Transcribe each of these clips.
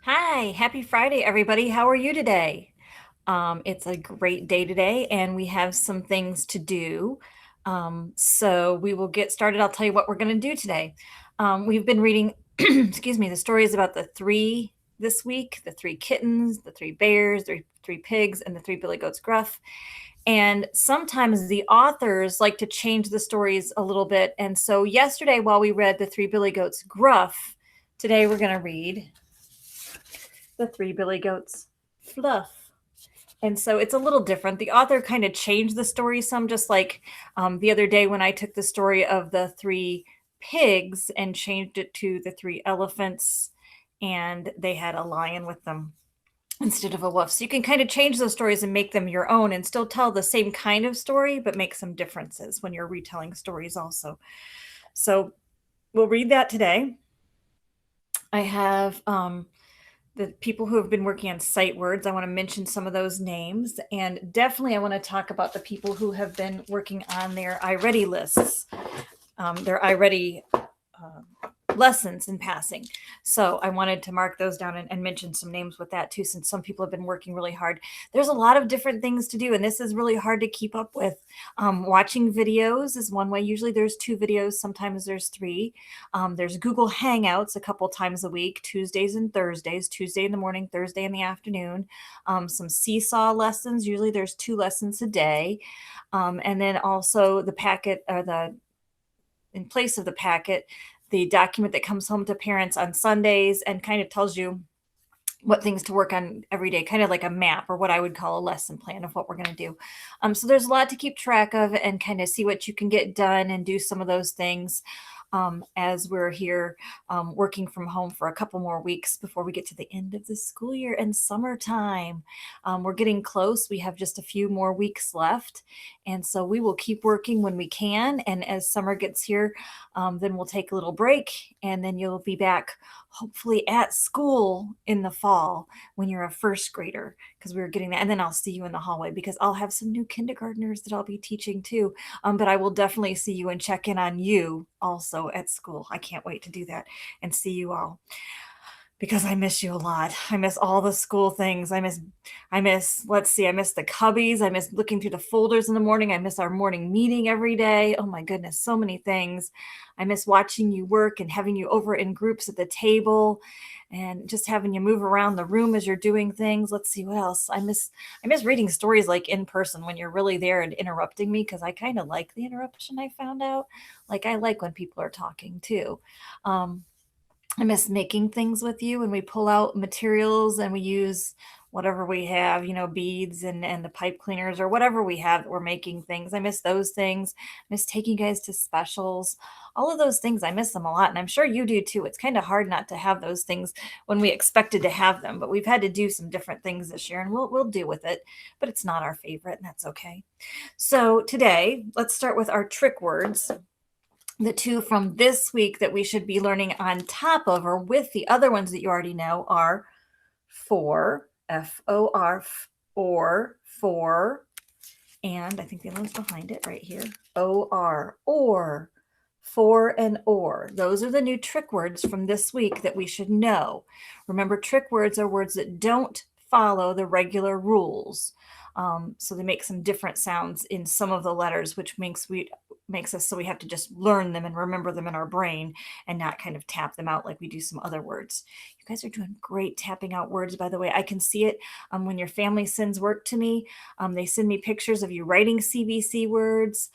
Hi, happy Friday, everybody. How are you today? It's a great day today, and we have some things to do. So we will get started. I'll tell you what we're going to do today. We've been reading, excuse me, the stories about the three this week, the three kittens, the three bears, the three pigs, and the three Billy Goats Gruff. And sometimes the authors like to change the stories a little bit. And so yesterday, while we read the three Billy Goats Gruff, today we're going to read the Three Billy Goats Fluff. And so it's a little different. The author kind of changed the story some, just like the other day when I took the story of the three pigs and changed it to the three elephants, and they had a lion with them instead of a wolf. So you can kind of change those stories and make them your own and still tell the same kind of story, but make some differences when you're retelling stories also. So we'll read that today. I have the people who have been working on sight words. I want to mention some of those names. And definitely, I want to talk about the people who have been working on their iReady lists, their iReady lessons in passing. So I wanted to mark those down and mention some names with that too, since some people have been working really hard. There's a lot of different things to do, and this is really hard to keep up with. Watching videos is one way. Usually there's two videos, sometimes there's three. There's Google Hangouts a couple times a week, Tuesdays and Thursdays, Tuesday in the morning, Thursday in the afternoon. Some seesaw lessons, usually there's 2 lessons a day. And then also the packet, or in place of the packet, the document that comes home to parents on Sundays and kind of tells you what things to work on every day, kind of like a map, or what I would call a lesson plan of what we're going to do. So there's a lot to keep track of and kind of see what you can get done and do some of those things as we're here working from home for a couple more weeks before we get to the end of the school year and summertime. We're getting close. We have just a few more weeks left. And so we will keep working when we can. And as summer gets here, then we'll take a little break, and then you'll be back hopefully at school in the fall when you're a first grader, because we were getting that. And then I'll see you in the hallway because I'll have some new kindergartners that I'll be teaching too. But I will definitely see you and check in on you also at school. I can't wait to do that and see you all, because I miss you a lot. I miss all the school things. Let's see, I miss the cubbies. I miss looking through the folders in the morning. I miss our morning meeting every day. Oh my goodness, so many things. I miss watching you work and having you over in groups at the table and just having you move around the room as you're doing things. Let's see what else. I miss reading stories like in person when you're really there and interrupting me, because I kind of like the interruption. I found out. Like, I like when people are talking too. I miss making things with you, and we pull out materials and we use whatever we have, beads and the pipe cleaners or whatever we have that we're making things. I miss those things. I miss taking you guys to specials. All of those things, I miss them a lot. And I'm sure you do too. It's kind of hard not to have those things when we expected to have them, but we've had to do some different things this year, and we'll deal with it. But it's not our favorite, and that's okay. So today, let's start with our trick words. The two from this week that we should be learning on top of, or with the other ones that you already know, are for, F-O-R, or for, and I think the other one's behind it right here, O-R, or, for and or. Those are the new trick words from this week that we should know. Remember, trick words are words that don't follow the regular rules. So they make some different sounds in some of the letters, which makes us so we have to just learn them and remember them in our brain and not kind of tap them out like we do some other words. You guys are doing great tapping out words, by the way. I can see it when your family sends work to me. They send me pictures of you writing CVC words,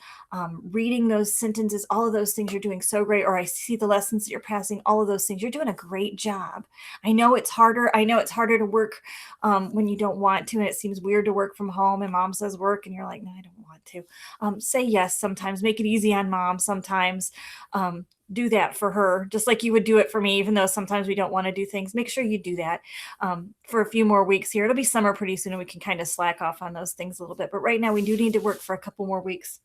reading those sentences, all of those things. You're doing so great. Or I see the lessons that you're passing, all of those things. You're doing a great job. I know it's harder. I know it's harder to work when you don't want to, and it seems weird to work from home and mom says work and you're like, no, I don't want to. Say yes sometimes. Make it easy on mom sometimes. Do that for her, just like you would do it for me, even though sometimes we don't want to do things. Make sure you do that for a few more weeks here. It'll be summer pretty soon, and we can kind of slack off on those things a little bit. But right now, we do need to work for a couple more weeks.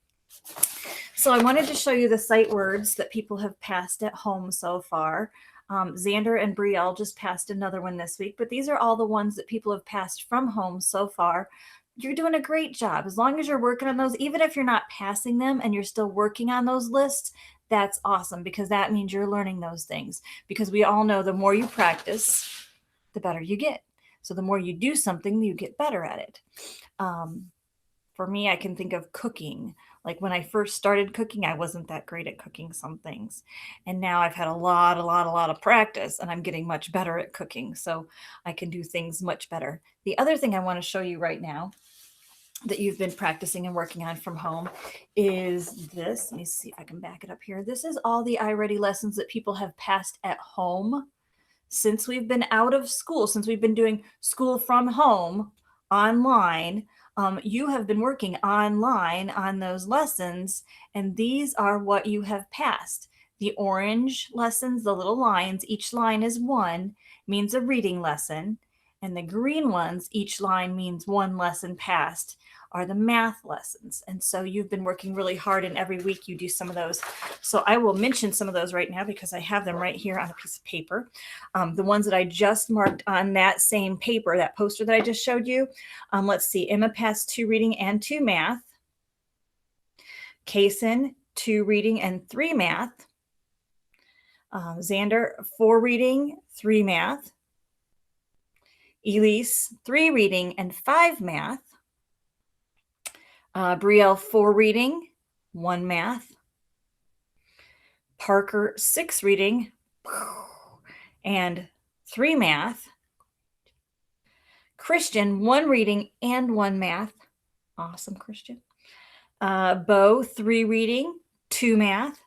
So I wanted to show you the sight words that people have passed at home so far. Xander and Brielle just passed another one this week, but these are all the ones that people have passed from home so far. You're doing a great job. As long as you're working on those, even if you're not passing them and you're still working on those lists, that's awesome, because that means you're learning those things. Because we all know the more you practice, the better you get. So the more you do something, you get better at it. For me, I can think of cooking. Like when I first started cooking, I wasn't that great at cooking some things. And now I've had a lot of practice and I'm getting much better at cooking. So I can do things much better. The other thing I want to show you right now that you've been practicing and working on from home is this. Let me see if I can back it up here. This is all the iReady lessons that people have passed at home since we've been out of school, since we've been doing school from home online. You have been working online on those lessons, and these are what you have passed. The orange lessons, the little lines, each line is one, means a reading lesson. And the green ones, each line means one lesson passed, are the math lessons. And so you've been working really hard, and every week you do some of those. So I will mention some of those right now because I have them right here on a piece of paper. The ones that I just marked on that same paper, that poster that I just showed you. Let's see, Emma passed 2 reading and 2 math. Kaysen, 2 reading and 3 math. Xander, 4 reading, 3 math. Elise, 3 reading and 5 math. Brielle, 4 reading, 1 math. Parker, 6 reading and 3 math. Christian, 1 reading and 1 math. Awesome, Christian. Bo, 3 reading, 2 math.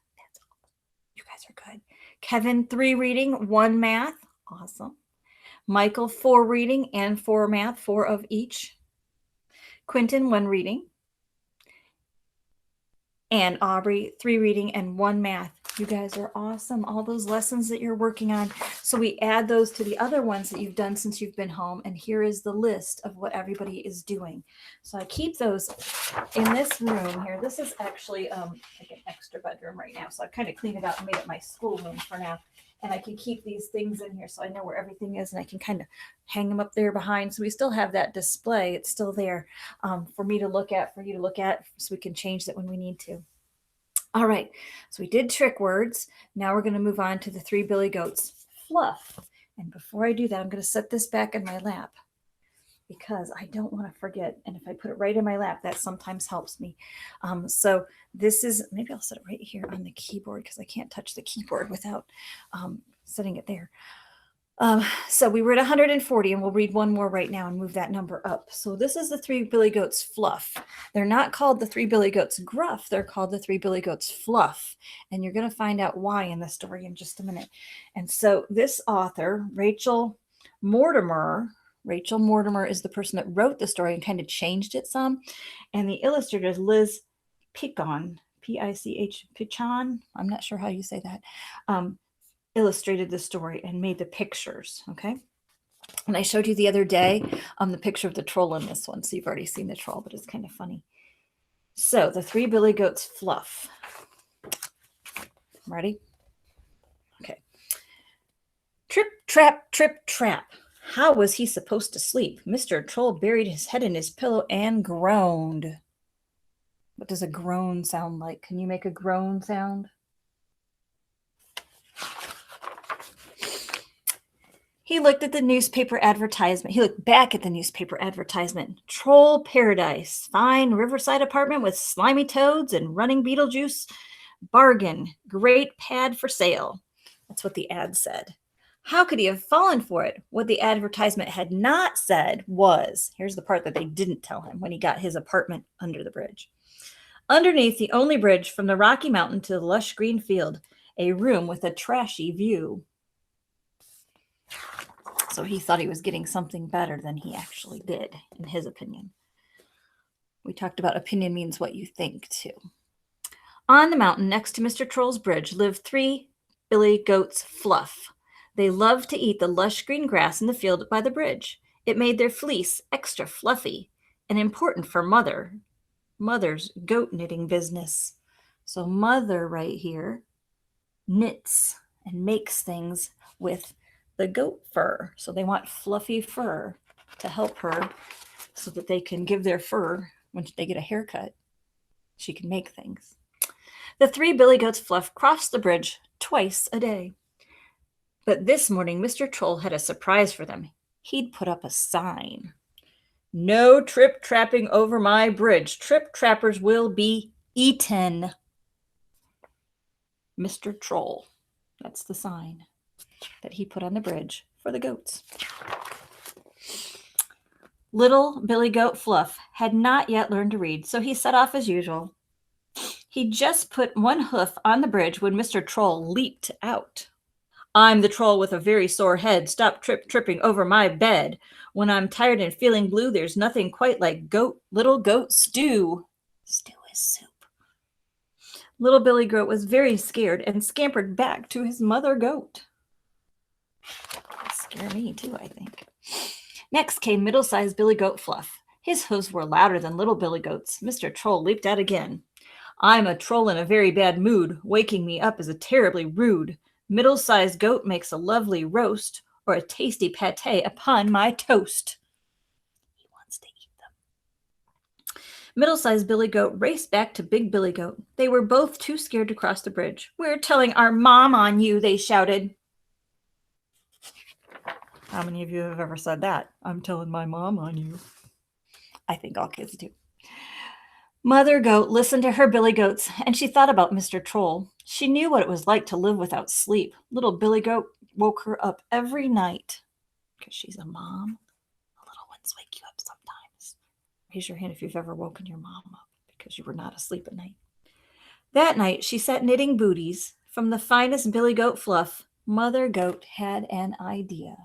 You guys are good. Kevin, 3 reading, 1 math. Awesome. Michael, 4 reading and 4 math, 4 of each. Quentin, 1 reading. And Aubrey, 3 reading and 1 math. You guys are awesome. All those lessons that you're working on. So we add those to the other ones that you've done since you've been home. And here is the list of what everybody is doing. So I keep those in this room here. This is actually like an extra bedroom right now. So I kind of cleaned it out and made it my school room for now. And I can keep these things in here so I know where everything is, and I can kind of hang them up there behind. So we still have that display. It's still there for me to look at, for you to look at, so we can change that when we need to. All right, so we did trick words. Now we're going to move on to the Three Billy Goats FLUFF. And before I do that, I'm going to set this back in my lap because I don't want to forget. And if I put it right in my lap, that sometimes helps me. So this is, maybe I'll set it right here on the keyboard because I can't touch the keyboard without setting it there. So we were at 140, and we'll read one more right now and move that number up. So this is the Three Billy Goats FLUFF. They're not called the Three Billy Goats Gruff. They're called the Three Billy Goats FLUFF. And you're going to find out why in the story in just a minute. And so this author, Rachel Mortimer is the person that wrote the story and kind of changed it some. And the illustrator is Liz Pichon, P-I-C-H, Pichon. I'm not sure how you say that. Illustrated the story and made the pictures. Okay. And I showed you the other day the picture of the troll in this one. So you've already seen the troll, but it's kind of funny. So the Three Billy Goats FLUFF. Ready? Okay. Trip, trap. How was he supposed to sleep? Mr. Troll buried his head in his pillow and groaned. What does a groan sound like? Can you make a groan sound? He looked at the newspaper advertisement. He looked back at the newspaper advertisement. Troll Paradise. Fine riverside apartment with slimy toads and running Beetlejuice. Bargain. Great pad for sale. That's what the ad said. How could he have fallen for it? What the advertisement had not said was, here's the part that they didn't tell him when he got his apartment under the bridge. Underneath the only bridge from the Rocky Mountain to the lush green field, a room with a trashy view. So he thought he was getting something better than he actually did, in his opinion. We talked about opinion means what you think, too. On the mountain next to Mr. Troll's bridge lived Three Billy Goats FLUFF. They loved to eat the lush green grass in the field by the bridge. It made their fleece extra fluffy and important for Mother's goat knitting business. So Mother right here knits and makes things with the goat fur. So they want fluffy fur to help her so that they can give their fur when they get a haircut. She can make things. The Three Billy Goats FLUFF crossed the bridge twice a day. But this morning, Mr. Troll had a surprise for them. he'd put up a sign. No trip-trapping over my bridge. Trip-trappers will be eaten. Mr. Troll. That's the sign that he put on the bridge for the goats. Little Billy Goat Fluff had not yet learned to read, so he set off as usual. He just put one hoof on the bridge when Mr. Troll leaped out. I'm the troll with a very sore head. Stop tripping over my bed. When I'm tired and feeling blue, there's nothing quite like little goat stew. Stew is soup. Little Billy Goat was very scared and scampered back to his mother goat. That'll scare me too, I think. Next came middle-sized Billy Goat Fluff. His hooves were louder than little Billy Goat's. Mr. Troll leaped out again. I'm a troll in a very bad mood. Waking me up is a terribly rude. Middle-sized goat makes a lovely roast or a tasty pate upon my toast. He wants to eat them. Middle-sized Billy Goat raced back to Big Billy Goat. They were both too scared to cross the bridge. We're telling our mom on you, they shouted. How many of you have ever said that? I'm telling my mom on you. I think all kids do. Mother Goat listened to her Billy Goats, and she thought about Mr. Troll. She knew what it was like to live without sleep. Little Billy Goat woke her up every night. Because she's a mom, the little ones wake you up sometimes. Raise your hand if you've ever woken your mom up because you were not asleep at night. That night, she sat knitting booties from the finest Billy Goat fluff. Mother Goat had an idea.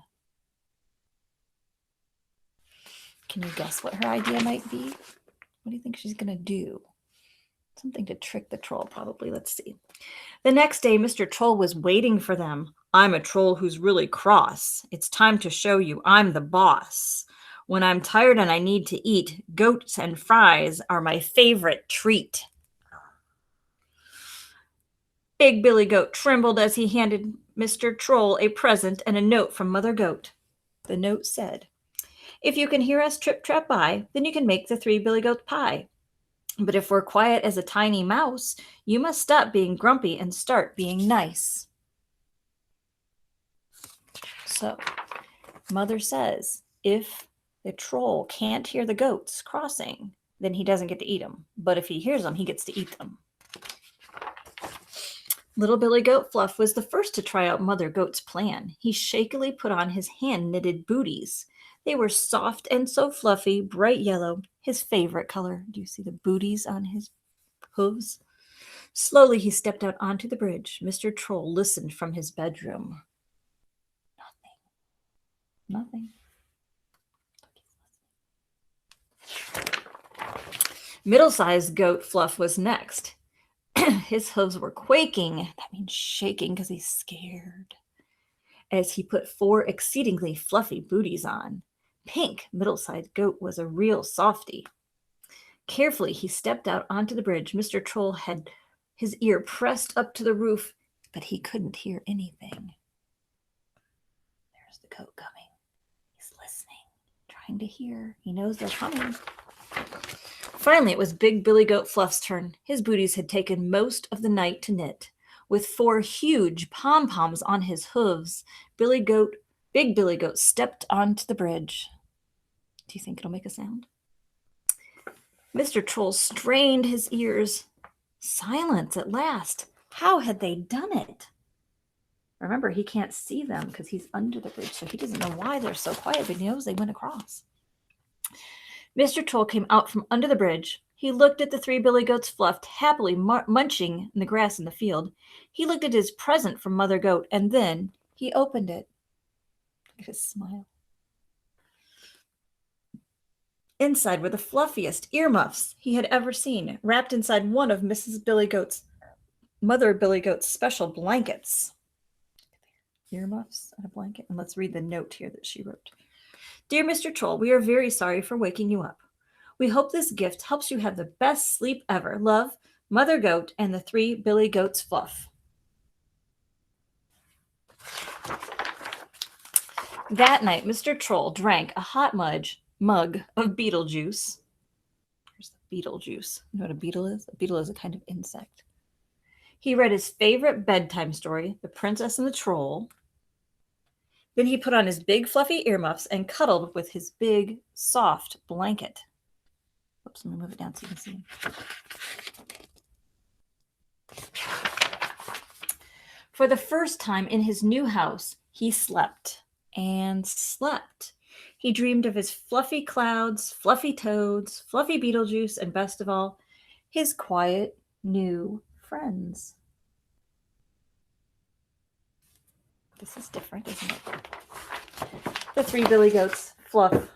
Can you guess what her idea might be? What do you think she's going to do? Something to trick the troll, probably. Let's see. The next day, Mr. Troll was waiting for them. I'm a troll who's really cross. It's time to show you I'm the boss. When I'm tired and I need to eat, goats and fries are my favorite treat. Big Billy Goat trembled as he handed Mr. Troll a present and a note from Mother Goat. The note said, if you can hear us trip-trap by, then you can make the Three Billy Goat pie. But if we're quiet as a tiny mouse, you must stop being grumpy and start being nice. So, Mother says, if the troll can't hear the goats crossing, then he doesn't get to eat them. But if he hears them, he gets to eat them. Little Billy Goat Fluff was the first to try out Mother Goat's plan. He shakily put on his hand-knitted booties. They were soft and so fluffy, bright yellow, his favorite color. Do you see the booties on his hooves? Slowly he stepped out onto the bridge. Mr. Troll listened from his bedroom. Nothing. Middle-sized Goat Fluff was next. His hooves were quaking. That means shaking because he's scared. As he put 4 exceedingly fluffy booties on. Pink, middle-sized goat was a real softy. Carefully, he stepped out onto the bridge. Mr. Troll had his ear pressed up to the roof, but he couldn't hear anything. There's the goat coming. He's listening, trying to hear. He knows they're coming. Finally, it was Big Billy Goat Fluff's turn. His booties had taken most of the night to knit. With 4 huge pom-poms on his hooves, Big Billy Goat stepped onto the bridge. Do you think it'll make a sound? Mr. Troll strained his ears. Silence at last. How had they done it? Remember, he can't see them because he's under the bridge, so he doesn't know why they're so quiet, but he knows they went across. Mr. Troll came out from under the bridge. He looked at the 3 Billy Goats fluffed, happily munching in the grass in the field. He looked at his present from Mother Goat, and then he opened it. Look at his smile. Inside were the fluffiest earmuffs he had ever seen, wrapped inside one of Mother Billy Goat's special blankets. Earmuffs and a blanket. And let's read the note here that she wrote. Dear Mr. Troll, we are very sorry for waking you up. We hope this gift helps you have the best sleep ever. Love, Mother Goat and the 3 Billy Goats Fluff. That night, Mr. Troll drank a hot mug of beetle juice. Here's the beetle juice. You know what a beetle is? A beetle is a kind of insect. He read his favorite bedtime story, The Princess and the Troll. Then he put on his big fluffy earmuffs and cuddled with his big soft blanket. Oops, let me move it down so you can see him. For the first time in his new house, he slept and slept. He dreamed of his fluffy clouds, fluffy toads, fluffy Beetlejuice, and best of all, his quiet new friends. This is different, isn't it? The Three Billy Goats FLUFF.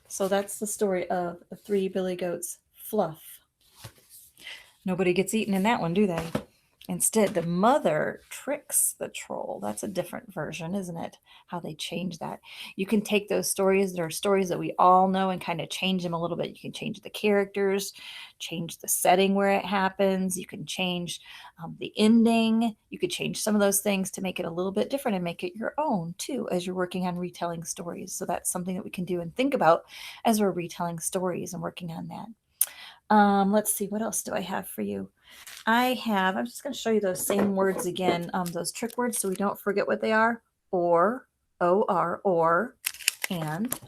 So that's the story of the Three Billy Goats FLUFF. Nobody gets eaten in that one, do they? Instead, the mother tricks the troll. That's a different version, isn't it? How they change that. You can take those stories, there are stories that we all know, and kind of change them a little bit. You can change the characters, change the setting where it happens. You can change the ending. You could change some of those things to make it a little bit different and make it your own too as you're working on retelling stories. So that's something that we can do and think about as we're retelling stories and working on that. Let's see, what else do I have for you? I'm just going to show you those same words again, those trick words, so we don't forget what they are. Or, O-R, or, and,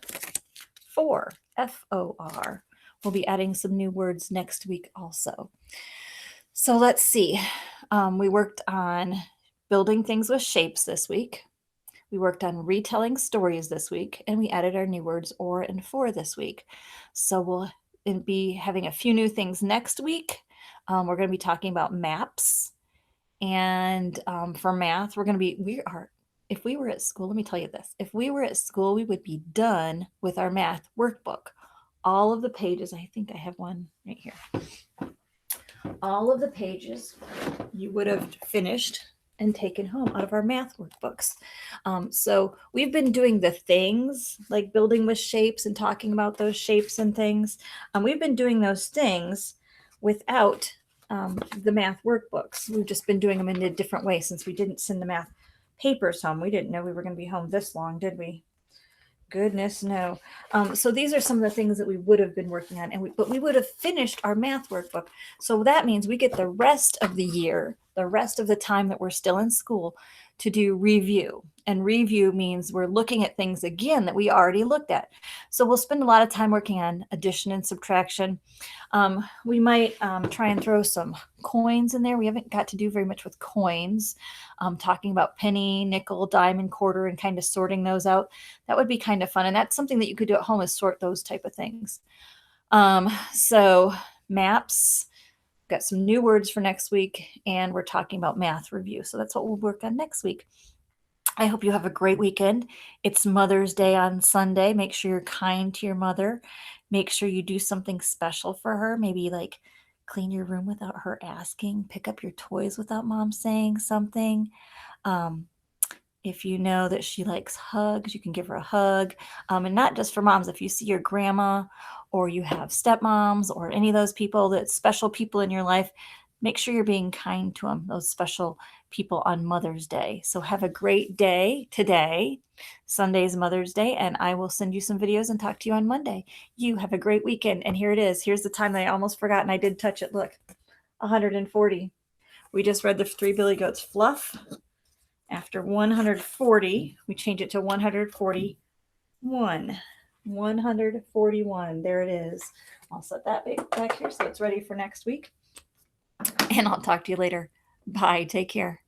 for, F-O-R. We'll be adding some new words next week also. So let's see. We worked on building things with shapes this week. We worked on retelling stories this week, and we added our new words or and for this week. So we'll be having a few new things next week. We're going to be talking about maps. And for math, if we were at school, let me tell you this. If we were at school, we would be done with our math workbook. All of the pages, I think I have one right here. All of the pages you would have finished and taken home out of our math workbooks. So we've been doing the things like building with shapes and talking about those shapes and things. We've been doing those things without the math workbooks. We've just been doing them in a different way since we didn't send the math papers home. We didn't know we were going to be home this long, did we? Goodness, no. So these are some of the things that we would have been working on, but we would have finished our math workbook. So that means we get the rest of the year, the rest of the time that we're still in school, to do review. And review means we're looking at things again that we already looked at. So we'll spend a lot of time working on addition and subtraction. We might try and throw some coins in there. We haven't got to do very much with coins, talking about penny, nickel, dime, and quarter, and kind of sorting those out. That would be kind of fun. And that's something that you could do at home, is sort those type of things. So maps, got some new words for next week, and we're talking about math review. So that's what we'll work on next week. I hope you have a great weekend. It's Mother's Day on Sunday. Make sure you're kind to your mother. Make sure you do something special for her. Maybe like clean your room without her asking. Pick up your toys without mom saying something. If you know that she likes hugs, you can give her a hug. And not just for moms. If you see your grandma or you have stepmoms or any of those people, that special people in your life, make sure you're being kind to them, those special people on Mother's Day. So have a great day today. Sunday's Mother's Day, and I will send you some videos and talk to you on Monday. You have a great weekend. And here it is. Here's the time that I almost forgot, and I did touch it. Look, 140. We just read the Three Billy Goats FLUFF. After 140, we change it to 141. 141. There it is. I'll set that back here so it's ready for next week. And I'll talk to you later. Bye. Take care.